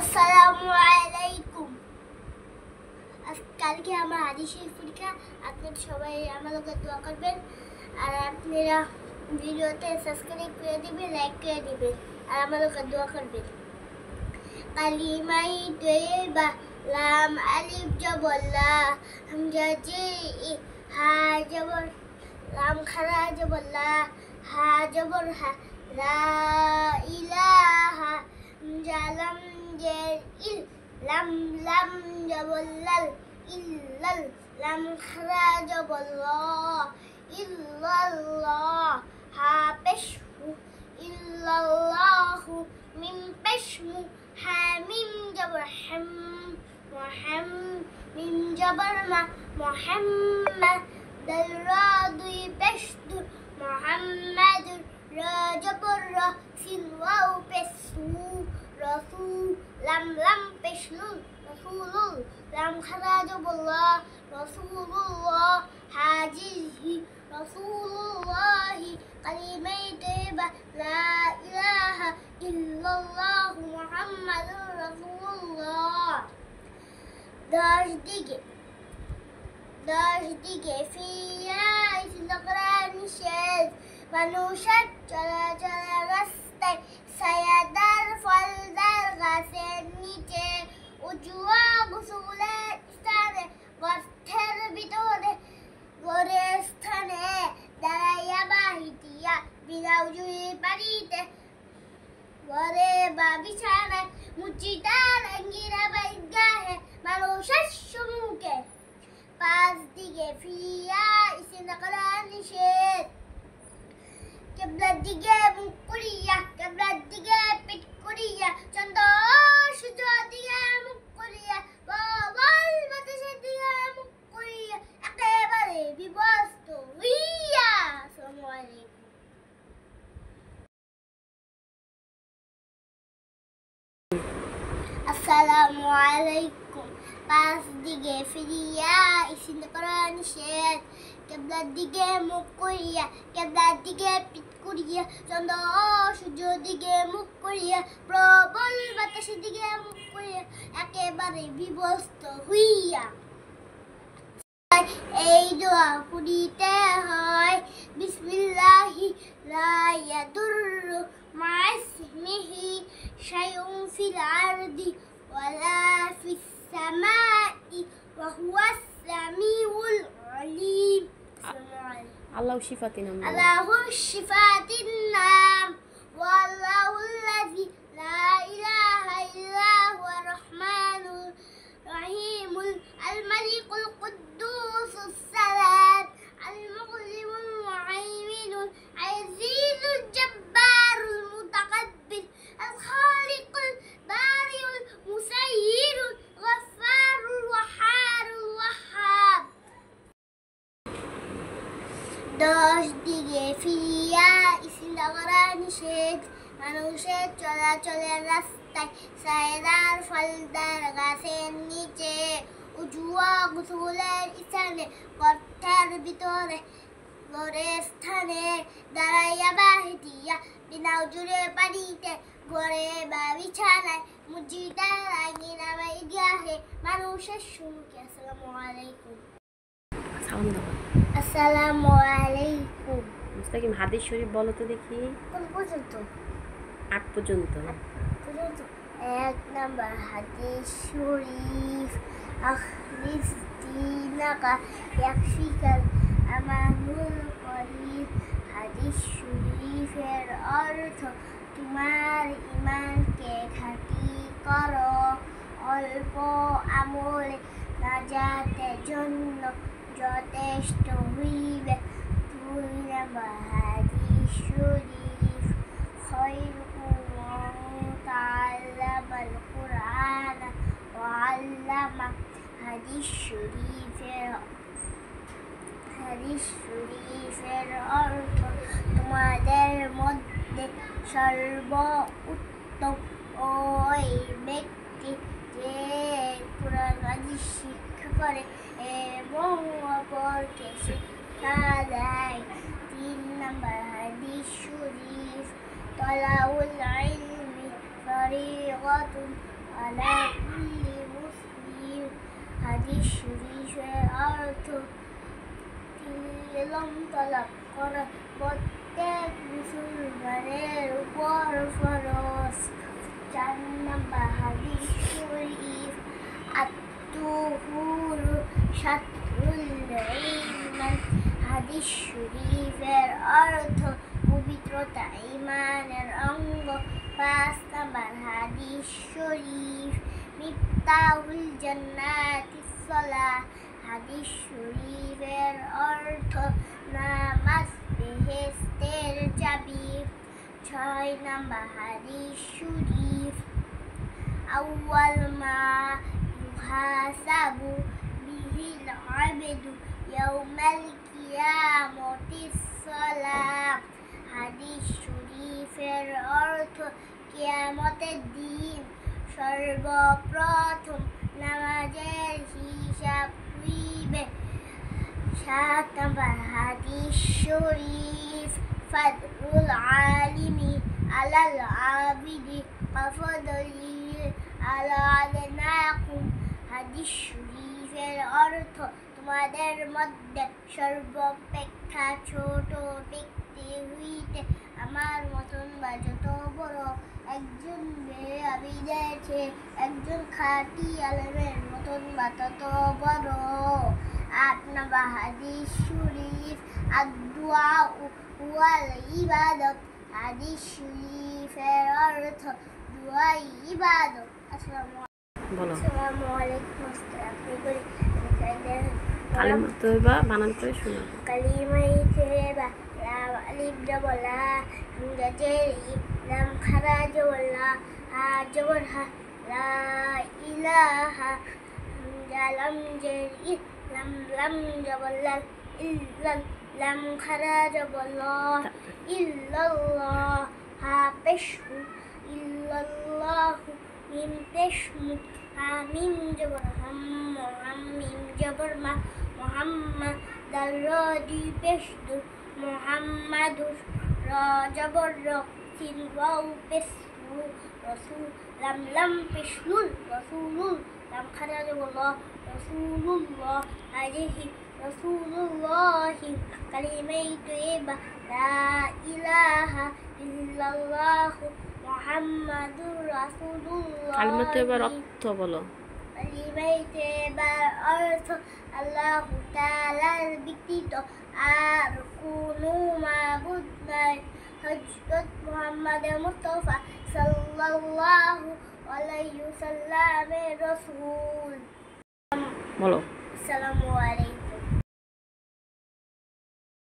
আসসালামু আলাইকুম। কালকে আমার হাদিসের পরীক্ষা। আপনারা সবাই আমার লগে দোয়া করবেন, আর আপনারা ভিডিওতে সাবস্ক্রাইব করে দিবেন, লাইক করে দিবেন, আর আমার লগে দোয়া করবেন। কালিমাই তৈবা লাম আলিফ জবর লা হামজা জি হা জবর লাম খারা জবর লা হা জবর হা লা ইলাহা জালাম জের ইল লাম লাম জবর লাল ইল্লাল লাম খারা জবর লা ইল্লাল্লাহ হা পেশহু ইল্লাল্লাহু মিম পেশহু حاميم جبر حم وحم من جبر ما محمد الراد بشد محمد را جبر را سين واو بسو رسول لم بشلو رسول لم خراج بالله رسول الله حاجزه رسول الله كلمة طيبة لا إله إلا الله محمد رسول الله দশ দিকে ফিরিয়া কোরআন শেষ মানুষের চলাচলা রাস্তায় ছায়াদার ফলদার গাছের নিচে উজুয়া গোসলের স্থানে গর্তের ভিতরে ঘরের স্থানে দাঁড়াইয়া বাহিতিয়া বিনা উজুরি পানিতে ঘরে বা বিছানায় মুচিটার আঙ্গিরা বাইগাহে মানুষের সম্মুখে পাঁচ দিকে ফিরিয়া কোরআন নিষেধ কেবলার দিকে মুখ করিয়া কেবলার দিকে পিঠ করিয়া চন্দ্র সূর্য দিকে মুখ করিয়া বল বাতাসের দিকে মুখ করিয়া একেবারে বিবস্ত হইয়া। আসসালামু আলাইকুম। আসসালামু আলাইকুম। পাঁচ দিকে ফিরিয়া কোরআন নিষেধ কেবলার দিকে মুখ করিয়া কেবলার দিকে পিঠ করিয়া চন্দ্র সূর্য দিকে মুখ করিয়া প্রবল বাতাসের দিকে মুখ করিয়া একেবারে বিবস্ত হইয়া। এই দোয়া পড়িতে হয় বিসমিল্লাহি লা ইয়াদুররু মা ইসমিহি শাইউন ফিল আরদি ওয়ালা ফিস সামাই ওয়া হুয়াস সামিউল আলিম। আল্লাহু শিফাতিন নাম আল্লাহু শিফাতিন নাম ওয়াল্লাহুল্লাযী লা ইলাহা ইল্লা হুয়া রহমানুর রহিমুল আল মালিকুল কুদ্দুসুস সালাম আল মুগনিমুল মুহাইমিনুল আজিজুল জাব্বারুল মুতাকাব্বির আল খালিকুল বারিউল মুসাইয়িরুল গফফারুল ওয়াহারুল ওয়াহ্হাব। দশ দিকে ফিরিয়া কোরআন নিষেধ মানুষের চলাচলের রাস্তায় ছায়াদার ফলদার গাছের নিচে উজুয়া গোসলের স্থানে গর্তের ভিতরে ঘরের স্থানে দাঁড়াইয়া বাহিতিয়া বিনা উজুরে পানিতে ঘরে বা বিছানায় মুজিদার আঙ্গিনা বাইগাহে মানুষের সম্মুখে। আসসালামু আলাইকুম। সালাম দাও। আসসালামু আলাইকুম। মুস্তাকিম হাদিস শরীফ বলো তো দেখি। কোন পর্যন্ত? 8 পর্যন্ত। এক নাম্বার হাদিস শরীফ আখরিজ দিনাকা ইয়াকফিকাল আমানুল করিম। হাদিস শরীফের অর্থ তোমার ঈমানকে খাঁটি করো, অল্প আমলে নাজাতের জন্য যথেষ্ট হইবে। দুই নাম্বার হাদিস শরীফ খায়রুকুম মান তাআল্লামাল কুরআন ওয়া আল্লামা। হাদিস শরীফের অর্থ তোমাদের মধ্যে সর্বোত্তম ওই ব্যক্তি যে কুরআন হাদিস শিক্ষা করে এবং অপরকে শিক্ষা দেয়। তিন নাম্বার হাদিস শরীফ তলাউল ইলমি ফরিদাতুন অর্থ ইলম তলব করা প্রত্যেক মুসলমানের উপর ফরজ। 4 নাম্বার হাদিস শরীফ আত-তুহুর শাতরুল ঈমান। হাদিস শরীফের অর্থ পবিত্রতা ঈমানের অঙ্গ। 5 নাম্বার হাদিস শরীফ মিফতাহুল জান্নাতিস সালাহ। হাদিস শরীফের অর্থ নামাজ বেহেশতের চাবি। 6 নাম্বার হাদিস শরীফ আউয়াল মা ইউহাসাবু বিহিল আবদু ইয়াউমাল কিয়ামতিস সালাহ। হাদিস শরীফের অর্থ কিয়ামতের দিন সর্বপ্রথম নামাজের হিসাব হইবে। 7 নাম্বার হাদিস শরীফ ফাদলুল আলিমি আলাল আবিদি কাফদলি আলা আদনাকুম। হাদিস শরীফের অর্থ তোমাদের মধ্যে সর্বাপেক্ষা ছোট ব্যক্তি হইতে আমার মতন বা যত বড় একজন বেআবিদের চেয়ে একজন খাঁটি আলেমের মতন বা তত বড়। 8 নাম্বার হাদিস শরীফ আদ-দুআউ ওয়াল ইবাদত। হাদিস শরীফের অর্থ দোয়া ইবাদত। বলো আসসালামু আলাইকুম। আপনি করে কালিমা তয়্যিবা বানান করে শোনাবো। কালিমাই তয়্যিবা লা আলিফ জবর লা হামজা জের ই লাম খারা জবর লা হা জবর হা লা ইলাহা হামজা লাম জের ই লাম লাম জবর লাল ইল্লাল লাম খারা জবর লা ইল্লাল্লাহ হা পেশু ইল্লাল্লাহু মিম পেশমু হা মিম জবর হাম হাম মিম জবর মা মুহাম্মদ দাল রা দি পেশদু মুহাম্মাদুর রা জবর র সিন ওয়াও পেশু রাসূল লাম লাম পেশলুল রাসূলুল লাম খারা জবর লা রাসূলুল্লাহ আলাইহি রাসূলুল্লাহি কালিমাই তয়্যিবা লা ইলাহা ইল্লাল্লাহু মুহাম্মাদুর রাসূলুল্লাহ। কালিমা তয়্যিবার অর্থ বলো। কালিমাই তয়্যিবার অর্থ আল্লাহু তাআলার ব্যতীত আর কোনো মাবুদ নাই। হযরত মুহাম্মদ মুস্তাফা সাল্লাল্লাহু আলাইহি ওয়াসাল্লামের রাসূল। বলো আসসালামু আলাইকুম।